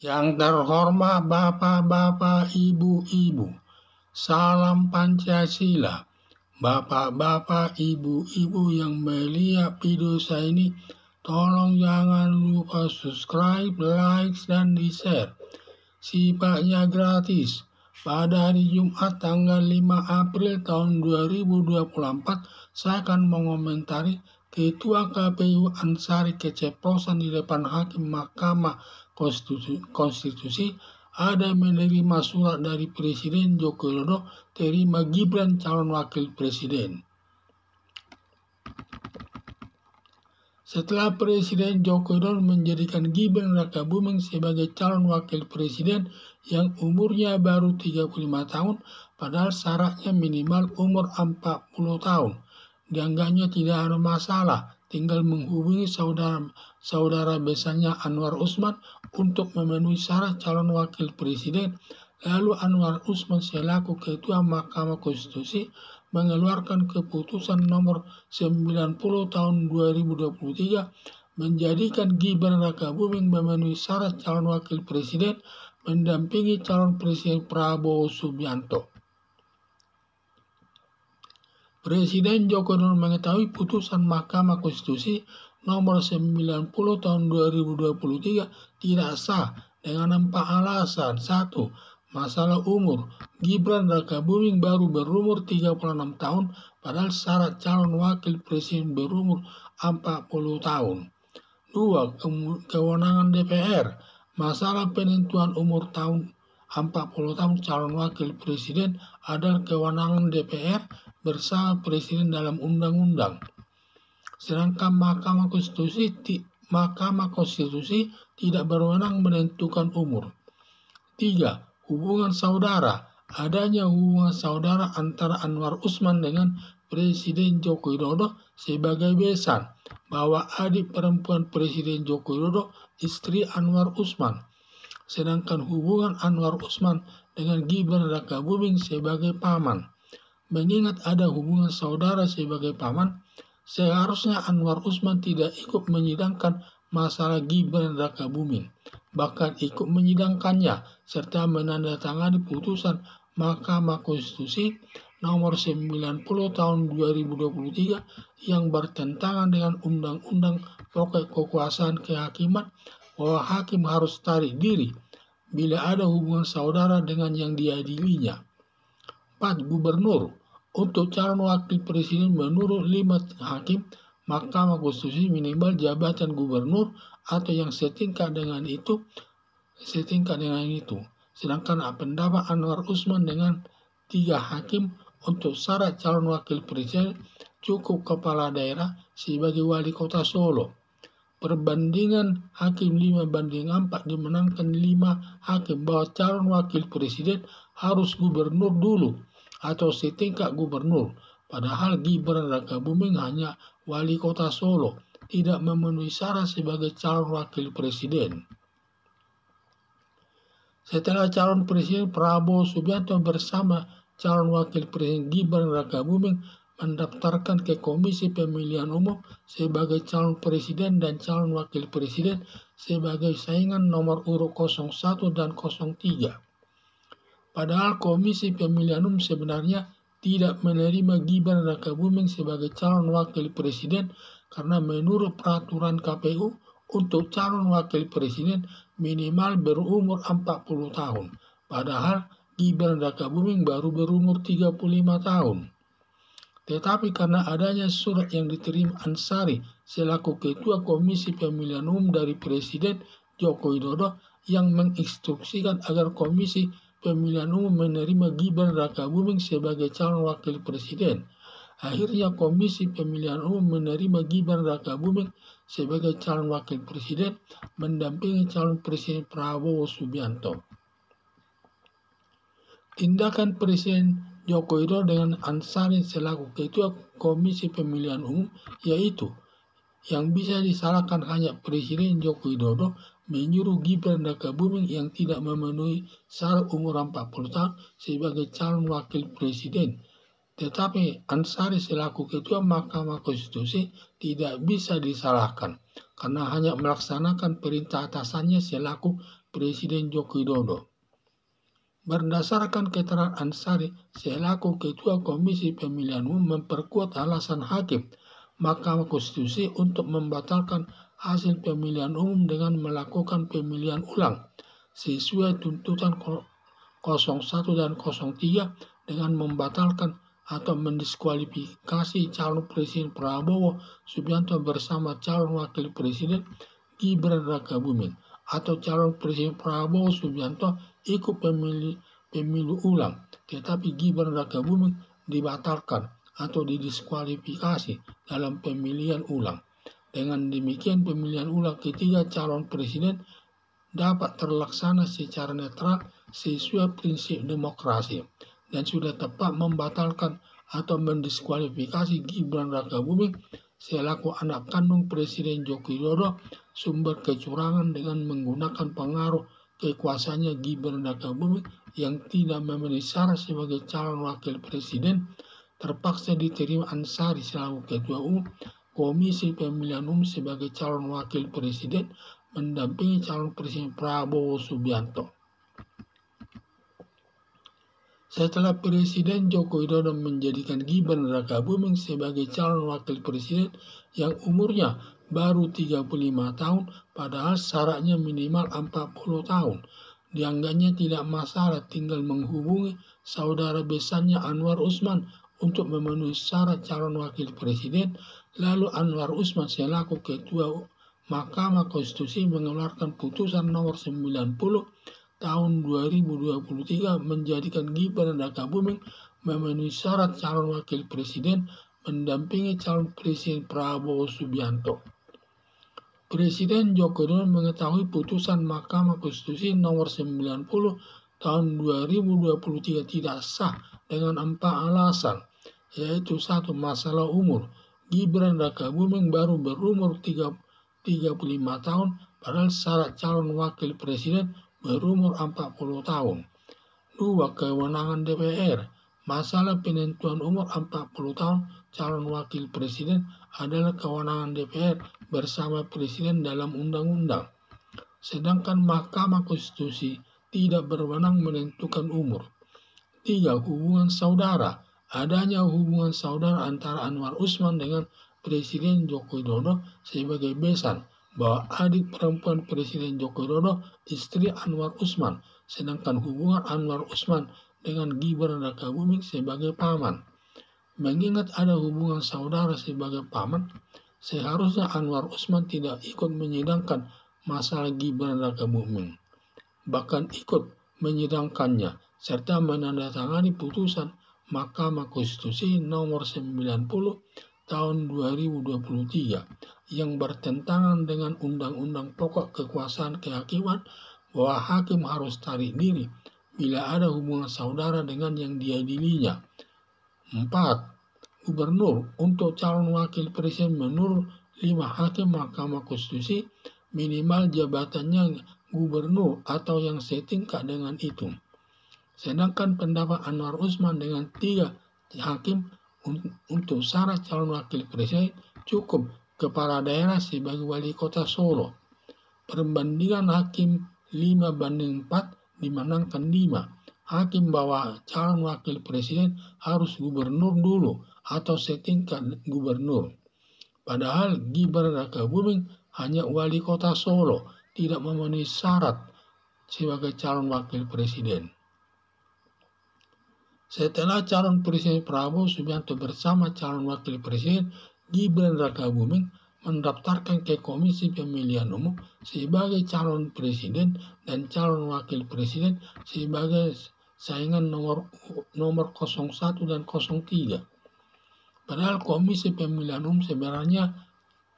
Yang terhormat Bapak-Bapak, Ibu-Ibu, salam Pancasila. Bapak-bapak, Ibu-Ibu yang melihat video saya ini, tolong jangan lupa subscribe, like, dan di-share. Sifatnya gratis. Pada hari Jumat tanggal 5 April tahun 2024, saya akan mengomentari Ketua KPU Ansari keceplosan di depan Hakim Mahkamah Konstitusi ada menerima surat dari Presiden Joko Widodo terima Gibran calon wakil presiden. Setelah Presiden Joko Widodo menjadikan Gibran Rakabuming sebagai calon wakil presiden yang umurnya baru 35 tahun, padahal syaratnya minimal umur 40 tahun. Dianggapnya tidak ada masalah, tinggal menghubungi saudara besarnya Anwar Usman untuk memenuhi syarat calon wakil presiden. Lalu Anwar Usman selaku Ketua Mahkamah Konstitusi mengeluarkan keputusan nomor 90 tahun 2023 menjadikan Gibran Rakabuming memenuhi syarat calon wakil presiden mendampingi calon presiden Prabowo Subianto. Presiden Joko Widodo mengetahui putusan Mahkamah Konstitusi nomor 90 tahun 2023 tidak sah dengan 4 alasan. 1. Masalah umur. Gibran Rakabuming baru berumur 36 tahun, padahal syarat calon wakil presiden berumur 40 tahun. 2. Kewenangan DPR. Masalah penentuan umur 40 tahun calon wakil presiden adalah kewenangan DPR bersama presiden dalam undang-undang. Sedangkan Mahkamah Konstitusi tidak berwenang menentukan umur. 3. Hubungan saudara. Adanya hubungan saudara antara Anwar Usman dengan Presiden Joko Widodo sebagai besan bahwa adik perempuan Presiden Joko Widodo istri Anwar Usman. Sedangkan hubungan Anwar Usman dengan Gibran Rakabuming sebagai paman. Mengingat ada hubungan saudara sebagai paman, seharusnya Anwar Usman tidak ikut menyidangkan masalah Gibran Rakabuming, bahkan ikut menyidangkannya serta menandatangani putusan Mahkamah Konstitusi nomor 90 tahun 2023 yang bertentangan dengan Undang-Undang Pokok Kekuasaan Kehakiman bahwa hakim harus tarik diri bila ada hubungan saudara dengan yang diadilinya. 4. Gubernur. Untuk calon wakil presiden menurut 5 hakim Mahkamah Konstitusi minimal jabatan gubernur atau yang setingkat dengan itu. Sedangkan pendapat Anwar Usman dengan 3 hakim untuk syarat calon wakil presiden cukup kepala daerah sebagai wali kota Solo. Perbandingan hakim 5-4 dimenangkan 5 hakim bahwa calon wakil presiden harus gubernur dulu atau setingkat gubernur, padahal Gibran Rakabuming hanya wali kota Solo, tidak memenuhi syarat sebagai calon wakil presiden. Setelah calon presiden Prabowo Subianto bersama calon wakil presiden Gibran Rakabuming mendaftarkan ke Komisi Pemilihan Umum sebagai calon presiden dan calon wakil presiden sebagai saingan nomor urut 01 dan 03. Padahal Komisi Pemilihan Umum sebenarnya tidak menerima Gibran Rakabuming sebagai calon wakil presiden karena menurut peraturan KPU untuk calon wakil presiden minimal berumur 40 tahun. Padahal Gibran Rakabuming baru berumur 35 tahun. Tetapi karena adanya surat yang diterima Ansari selaku Ketua Komisi Pemilihan Umum dari Presiden Joko Widodo yang menginstruksikan agar Komisi Pemilihan Umum menerima Gibran Rakabuming sebagai calon wakil presiden. Akhirnya Komisi Pemilihan Umum menerima Gibran Rakabuming sebagai calon wakil presiden mendampingi calon presiden Prabowo Subianto. Tindakan Presiden Joko Widodo dengan Ansari selaku Ketua Komisi Pemilihan Umum yaitu yang bisa disalahkan hanya Presiden Joko Widodo menyuruh Gibran Rakabuming yang tidak memenuhi syarat umur 40 tahun sebagai calon wakil presiden. Tetapi Ansari selaku Ketua Mahkamah Konstitusi tidak bisa disalahkan karena hanya melaksanakan perintah atasannya selaku Presiden Joko Widodo. Berdasarkan keterangan Ansari selaku Ketua Komisi Pemilihan Umum memperkuat alasan Hakim Mahkamah Konstitusi untuk membatalkan hasil pemilihan umum dengan melakukan pemilihan ulang sesuai tuntutan 01 dan 03 dengan membatalkan atau mendiskualifikasi calon Presiden Prabowo Subianto bersama calon Wakil Presiden Gibran Rakabuming atau calon Presiden Prabowo Subianto ikut pemilu ulang, tetapi Gibran Rakabuming dibatalkan atau didiskualifikasi dalam pemilihan ulang. Dengan demikian pemilihan ulang ketiga calon presiden dapat terlaksana secara netral sesuai prinsip demokrasi dan sudah tepat membatalkan atau mendiskualifikasi Gibran Rakabuming selaku anak kandung Presiden Joko Widodo sumber kecurangan dengan menggunakan pengaruh kekuasaannya. Gibran Rakabuming yang tidak memenuhi syarat sebagai calon wakil presiden terpaksa diterima Ansari selaku Ketua Umum Komisi Pemilihan Umum sebagai calon wakil presiden mendampingi calon Presiden Prabowo Subianto. Setelah Presiden Joko Widodo menjadikan Gibran Rakabuming sebagai calon wakil presiden yang umurnya baru 35 tahun, padahal syaratnya minimal 40 tahun, dianggapnya tidak masalah tinggal menghubungi saudara besarnya Anwar Usman untuk memenuhi syarat calon wakil presiden. Lalu Anwar Usman selaku Ketua Mahkamah Konstitusi mengeluarkan putusan nomor 90 tahun 2023 menjadikan Gibran Rakabuming memenuhi syarat calon wakil presiden mendampingi calon Presiden Prabowo Subianto. Presiden Joko Widodo mengetahui putusan Mahkamah Konstitusi nomor 90 tahun 2023 tidak sah dengan 4 alasan, yaitu 1. Masalah umur. Gibran Rakabuming baru berumur 35 tahun, padahal syarat calon wakil presiden berumur 40 tahun. 2. Kewenangan DPR. Masalah penentuan umur 40 tahun calon wakil presiden adalah kewenangan DPR bersama presiden dalam undang-undang. Sedangkan Mahkamah Konstitusi tidak berwenang menentukan umur. 3. Hubungan saudara. Adanya hubungan saudara antara Anwar Usman dengan Presiden Joko Widodo sebagai besan bahwa adik perempuan Presiden Joko Widodo istri Anwar Usman, sedangkan hubungan Anwar Usman dengan Gibran Rakabuming sebagai paman. Mengingat ada hubungan saudara sebagai paman, seharusnya Anwar Usman tidak ikut menyidangkan masalah Gibran Rakabuming, bahkan ikut menyidangkannya serta menandatangani putusan Mahkamah Konstitusi nomor 90 tahun 2023 yang bertentangan dengan Undang-Undang Pokok Kekuasaan Kehakiman bahwa hakim harus tarik diri bila ada hubungan saudara dengan yang diadilinya. 4. Gubernur. Untuk calon wakil presiden menurut 5 hakim Mahkamah Konstitusi minimal jabatannya gubernur atau yang setingkat dengan itu. Sedangkan pendapat Anwar Usman dengan 3 hakim untuk syarat calon wakil presiden cukup kepala daerah sebagai wali kota Solo. Perbandingan hakim 5-4 dimenangkan 5. Hakim bahwa calon wakil presiden harus gubernur dulu atau setingkat gubernur. Padahal Gibran Rakabuming hanya wali kota Solo, tidak memenuhi syarat sebagai calon wakil presiden. Setelah calon Presiden Prabowo Subianto bersama calon wakil presiden Gibran Rakabuming mendaftarkan ke Komisi Pemilihan Umum sebagai calon presiden dan calon wakil presiden sebagai saingan nomor 01 dan 03. Padahal Komisi Pemilihan Umum sebenarnya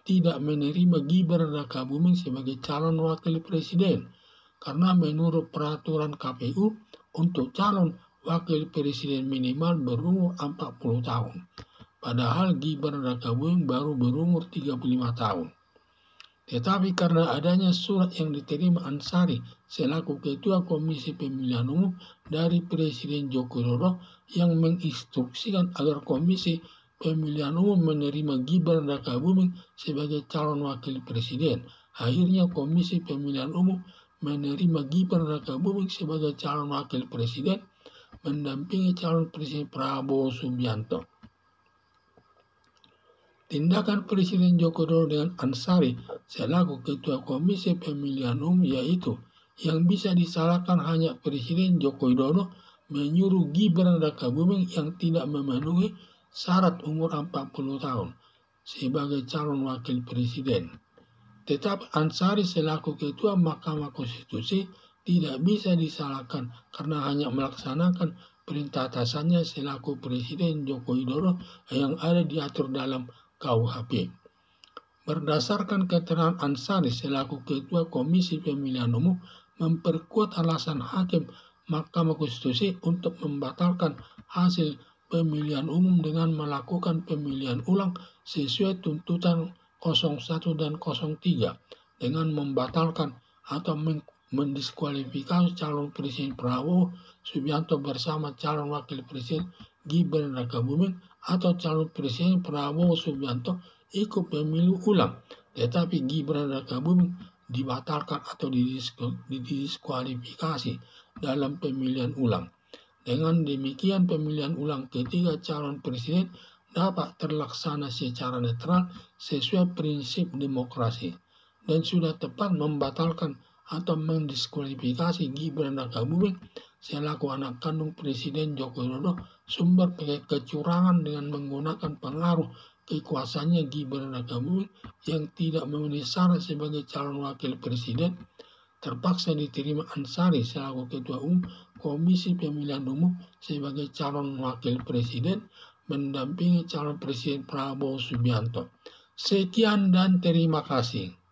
tidak menerima Gibran Rakabuming sebagai calon wakil presiden karena menurut peraturan KPU untuk calon wakil presiden minimal berumur 40 tahun. Padahal Gibran Rakabuming baru berumur 35 tahun. Tetapi karena adanya surat yang diterima Ansari selaku Ketua Komisi Pemilihan Umum dari Presiden Joko Widodo yang menginstruksikan agar Komisi Pemilihan Umum menerima Gibran Rakabuming sebagai calon wakil presiden, akhirnya Komisi Pemilihan Umum menerima Gibran Rakabuming sebagai calon wakil presiden mendampingi calon presiden Prabowo Subianto. Tindakan Presiden Joko Widodo dengan Ansari selaku Ketua Komisi Pemilihan Umum yaitu yang bisa disalahkan hanya Presiden Joko Widodo menyuruh Gibran Rakabuming yang tidak memenuhi syarat umur 40 tahun sebagai calon wakil presiden. Tetap Ansari selaku Ketua Mahkamah Konstitusi tidak bisa disalahkan karena hanya melaksanakan perintah atasannya selaku Presiden Joko Widodo yang ada diatur dalam KUHP. Berdasarkan keterangan Ansari selaku Ketua Komisi Pemilihan Umum memperkuat alasan Hakim Mahkamah Konstitusi untuk membatalkan hasil pemilihan umum dengan melakukan pemilihan ulang sesuai tuntutan 01 dan 03 dengan membatalkan atau mendiskualifikasi calon Presiden Prabowo Subianto bersama calon Wakil Presiden Gibran Rakabuming atau calon Presiden Prabowo Subianto ikut pemilu ulang, tetapi Gibran Rakabuming dibatalkan atau didiskualifikasi dalam pemilihan ulang. Dengan demikian pemilihan ulang ketiga calon presiden dapat terlaksana secara netral sesuai prinsip demokrasi dan sudah tepat membatalkan atau mendiskualifikasi Gibran Rakabuming selaku anak kandung Presiden Joko Widodo sumber kecurangan dengan menggunakan pengaruh kekuasaannya. Gibran Rakabuming yang tidak memenuhi syarat sebagai calon wakil presiden terpaksa diterima Ansari selaku Ketua Umum Komisi Pemilihan Umum sebagai calon wakil presiden mendampingi calon presiden Prabowo Subianto. Sekian dan terima kasih.